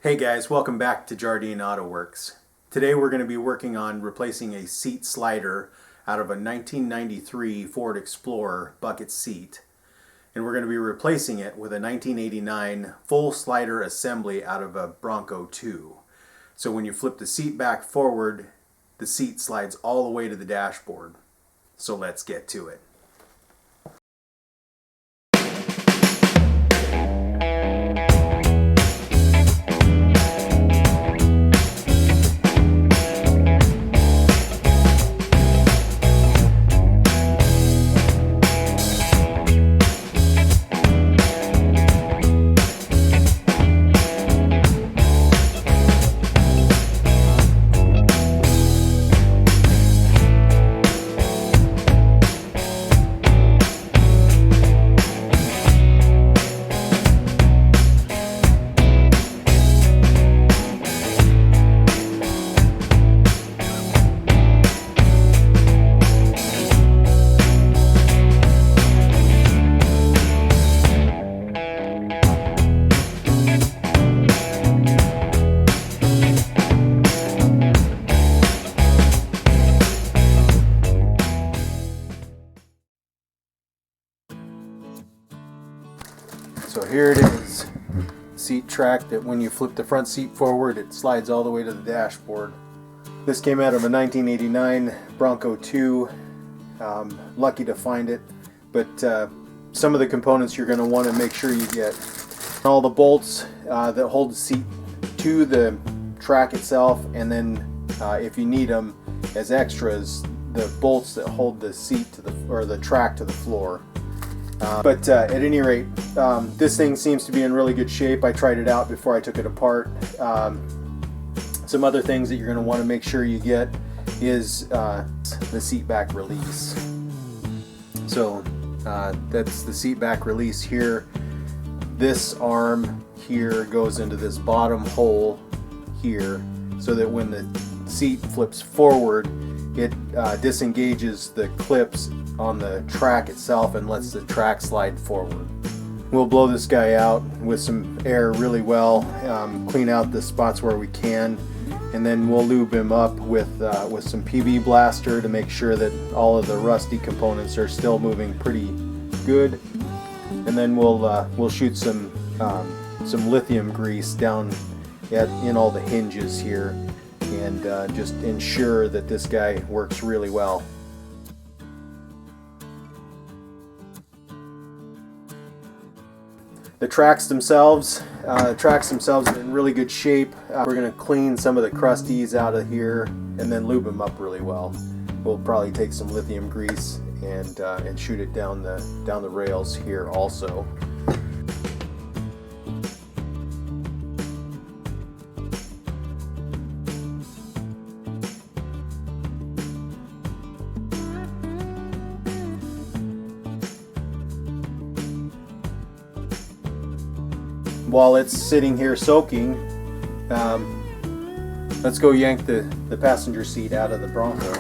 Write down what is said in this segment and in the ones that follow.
Hey guys, welcome back to Jardin Autoworks. Today we're going to be working on replacing a seat slider out of a 1993 Ford Explorer bucket seat. And we're going to be replacing it with a 1989 full slider assembly out of a Bronco II. So when you flip the seat back forward, the seat slides all the way to the dashboard. So let's get to it. So here it is, seat track that when you flip the front seat forward, it slides all the way to the dashboard. This came out of a 1989 Bronco II. Lucky to find it, but some of the components you're going to want to make sure you get. All the bolts that hold the seat to the track itself, and then if you need them as extras, the bolts that hold the seat to the track to the floor. But at any rate, this thing seems to be in really good shape. I tried it out before I took it apart. Some other things that you're going to want to make sure you get is the seat back release. So that's the seat back release here. This arm here goes into this bottom hole here, so that when the seat flips forward, it disengages the clips on the track itself and lets the track slide forward. We'll blow this guy out with some air really well, clean out the spots where we can, and then we'll lube him up with some PB Blaster to make sure that all of the rusty components are still moving pretty good. And then we'll shoot some lithium grease down in all the hinges here, and just ensure that this guy works really well. The tracks themselves are in really good shape. We're going to clean some of the crusties out of here and then lube them up really well. We'll probably take some lithium grease and shoot it down the rails here also. While it's sitting here soaking, let's go yank the passenger seat out of the Bronco.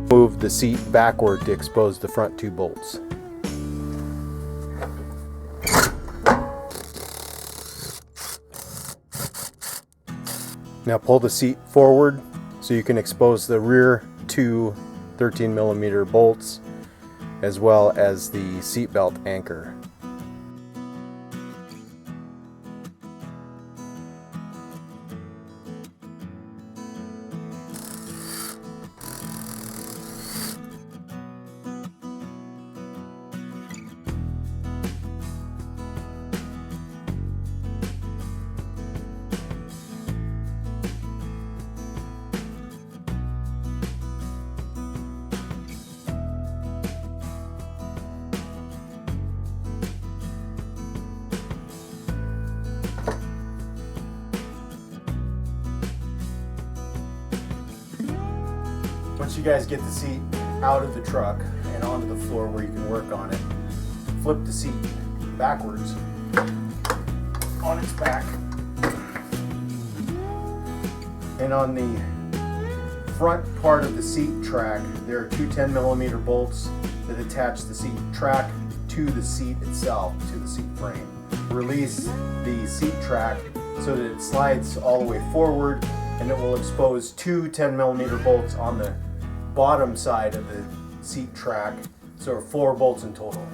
Move the seat backward to expose the front two bolts. Now pull the seat forward so you can expose the rear two 13mm bolts, as well as the seatbelt anchor. Once you guys get the seat out of the truck and onto the floor where you can work on it, flip the seat backwards on its back, and on the front part of the seat track there are two 10mm bolts that attach the seat track to the seat itself, to the seat frame. Release the seat track so that it slides all the way forward, and it will expose two 10mm bolts on the bottom side of the seat track, so 4 bolts in total.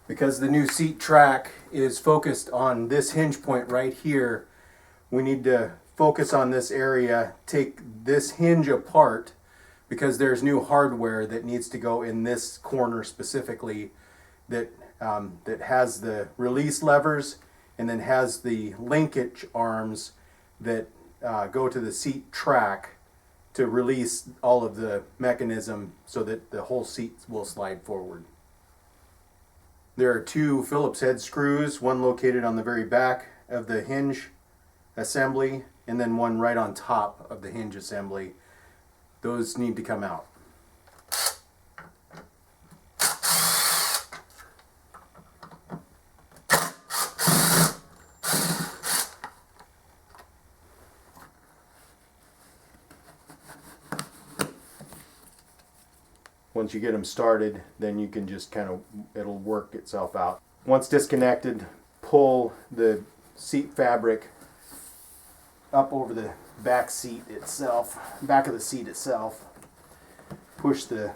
Because the new seat track is focused on this hinge point right here, we need to focus on this area, take this hinge apart, because there's new hardware that needs to go in this corner specifically that, that has the release levers and then has the linkage arms that go to the seat track to release all of the mechanism so that the whole seat will slide forward. There are 2 Phillips head screws, one located on the very back of the hinge assembly and then one right on top of the hinge assembly. Those need to come out. Once you get them started, then you can just it'll work itself out. Once disconnected, pull the seat fabric up over the back of the seat itself. Push the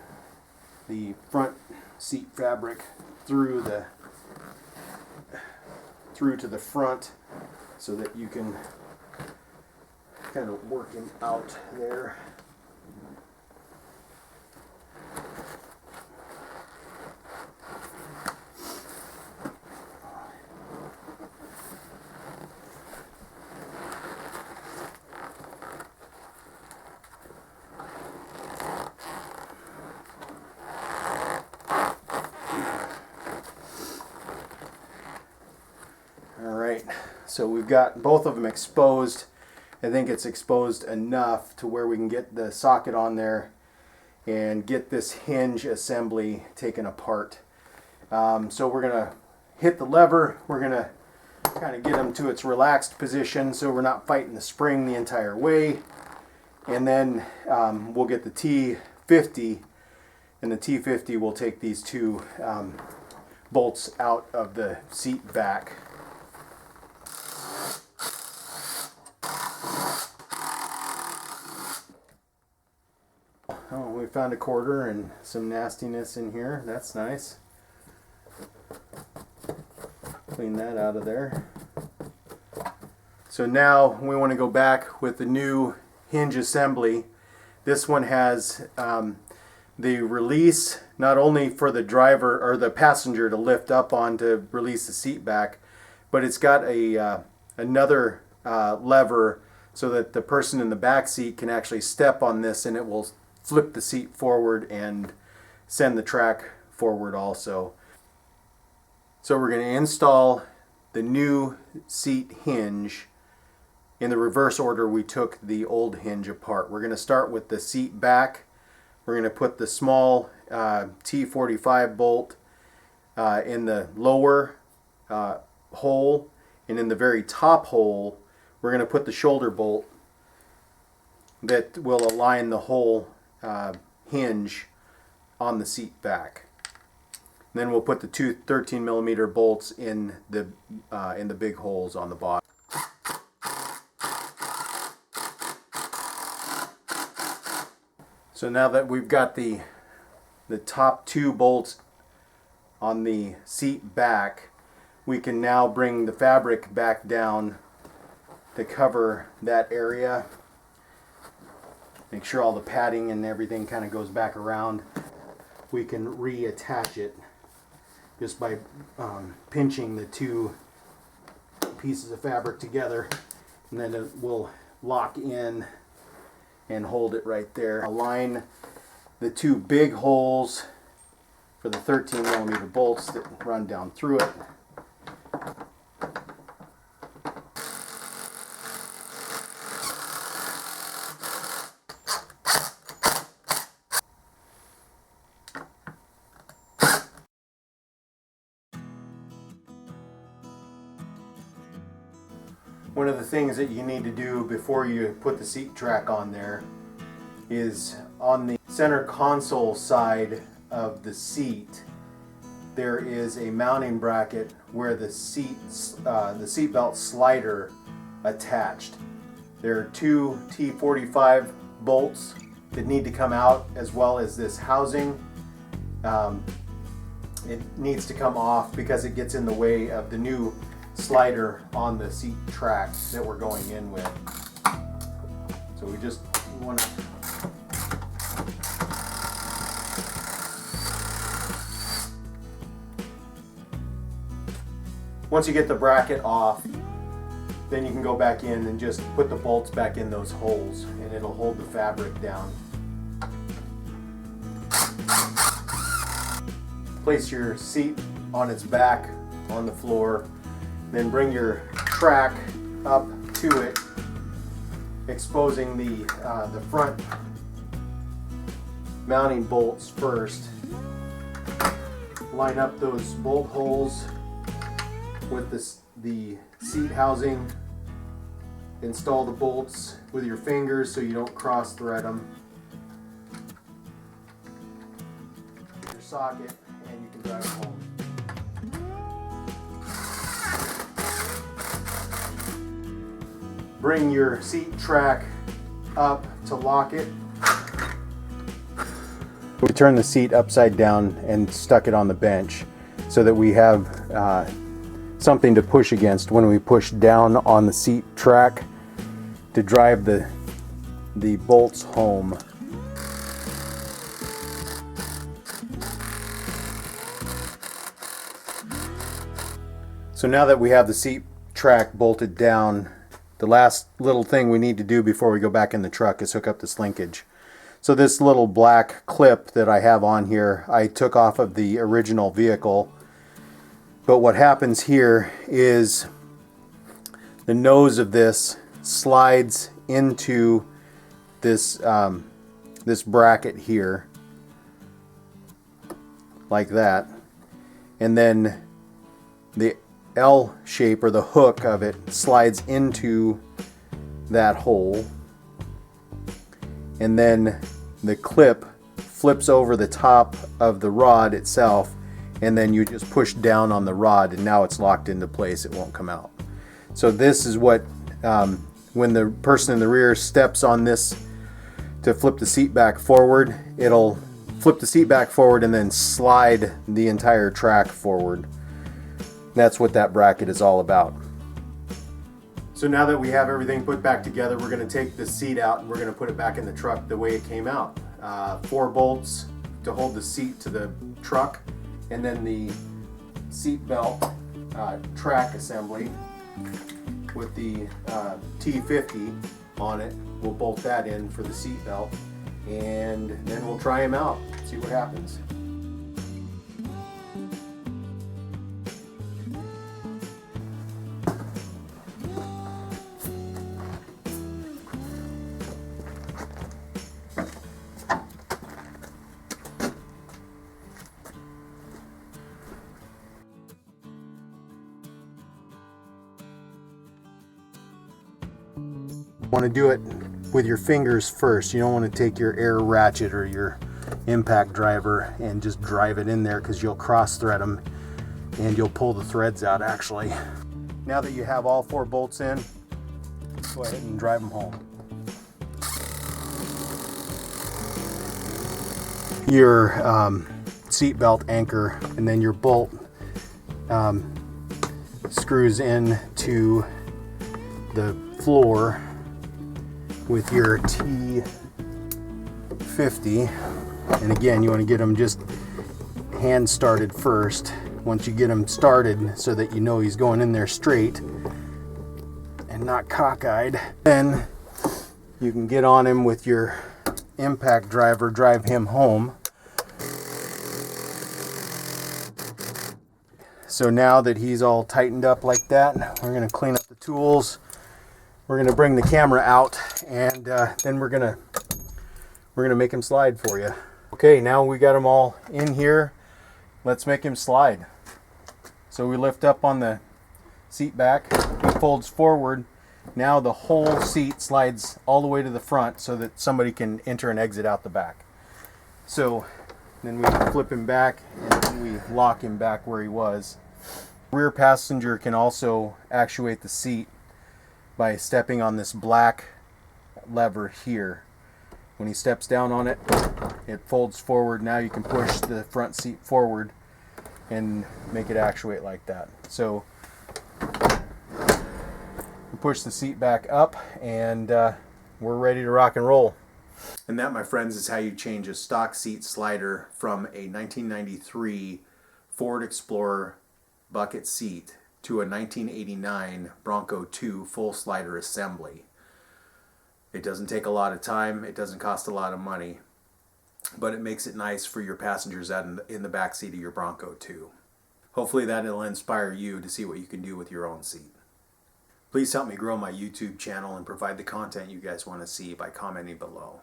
front seat fabric through to the front so that you can kind of work him out there. So we've got both of them exposed. I think it's exposed enough to where we can get the socket on there and get this hinge assembly taken apart. So we're going to hit the lever. We're going to kind of get them to its relaxed position so we're not fighting the spring the entire way. And then we'll get the T50, and the T50 will take these 2 bolts out of the seat back. Oh, we found a quarter and some nastiness in here. That's nice. Clean that out of there. So now we want to go back with the new hinge assembly. This one has the release not only for the driver or the passenger to lift up on to release the seat back, but it's got a another lever so that the person in the back seat can actually step on this and it will flip the seat forward and send the track forward also. So we're going to install the new seat hinge in the reverse order we took the old hinge apart. We're going to start with the seat back. We're going to put the small T45 bolt in the lower hole, and in the very top hole we're going to put the shoulder bolt that will align the whole hinge on the seat back. And then we'll put the 2 13mm bolts in the big holes on the bottom. So now that we've got the top 2 bolts on the seat back, we can now bring the fabric back down to cover that area. Make sure all the padding and everything kind of goes back around. We can reattach it just by pinching the 2 pieces of fabric together, and then we'll lock in and hold it right there. Align the two big holes for the 13mm bolts that run down through it. One of the things that you need to do before you put the seat track on there is on the center console side of the seat, there is a mounting bracket where the seat belt slider attached. There are two T45 bolts that need to come out, as well as this housing. It needs to come off because it gets in the way of the new slider on the seat track that we're going in with. So we just want to once you get the bracket off, then you can go back in and just put the bolts back in those holes and it'll hold the fabric down. Place your seat on its back on the floor. Then bring your track up to it, exposing the front mounting bolts first. Line up those bolt holes with the seat housing. Install the bolts with your fingers so you don't cross thread them. Your socket, and you can drive it home. Bring your seat track up to lock it. We turn the seat upside down and stuck it on the bench so that we have something to push against when we push down on the seat track to drive the bolts home. So now that we have the seat track bolted down, the last little thing we need to do before we go back in the truck is hook up this linkage. So this little black clip that I have on here, I took off of the original vehicle. But what happens here is the nose of this slides into this, this bracket here, like that. And then the L shape, or the hook of it, slides into that hole, and then the clip flips over the top of the rod itself, and then you just push down on the rod and now it's locked into place. It won't come out. So this is what when the person in the rear steps on this to flip the seat back forward, it'll flip the seat back forward and then slide the entire track forward. That's what that bracket is all about. So now that we have everything put back together, we're going to take the seat out and we're going to put it back in the truck the way it came out. 4 bolts to hold the seat to the truck, and then the seat belt track assembly with the T50 on it. We'll bolt that in for the seat belt, and then we'll try them out, see what happens. Want to do it with your fingers first. You don't want to take your air ratchet or your impact driver and just drive it in there, because you'll cross thread them and you'll pull the threads out actually. Now that you have all 4 bolts in, go ahead and drive them home. Your seat belt anchor, and then your bolt screws into the floor with your T50, and again you want to get them just hand started first. Once you get them started so that you know he's going in there straight and not cockeyed, then You can get on him with your impact driver, drive him home. So now that he's all tightened up like that, we're going to clean up the tools. We're going to bring the camera out, and then we're going to make him slide for you. Okay, now we got him all in here. Let's make him slide. So we lift up on the seat back, he folds forward. Now the whole seat slides all the way to the front so that somebody can enter and exit out the back. So then we flip him back and we lock him back where he was. Rear passenger can also actuate the seat by stepping on this black lever here. When he steps down on it, it folds forward. Now you can push the front seat forward and make it actuate like that. So we push the seat back up, and we're ready to rock and roll. And that, my friends, is how you change a stock seat slider from a 1993 Ford Explorer bucket seat to a 1989 Bronco II full slider assembly. It doesn't take a lot of time, it doesn't cost a lot of money, but it makes it nice for your passengers out in the back seat of your Bronco II. Hopefully that'll inspire you to see what you can do with your own seat. Please help me grow my YouTube channel and provide the content you guys want to see by commenting below.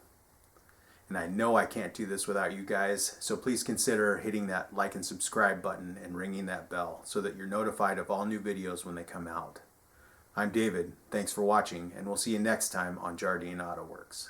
And I know I can't do this without you guys, so please consider hitting that like and subscribe button and ringing that bell so that you're notified of all new videos when they come out. I'm David, thanks for watching, and we'll see you next time on Jardin Autoworks.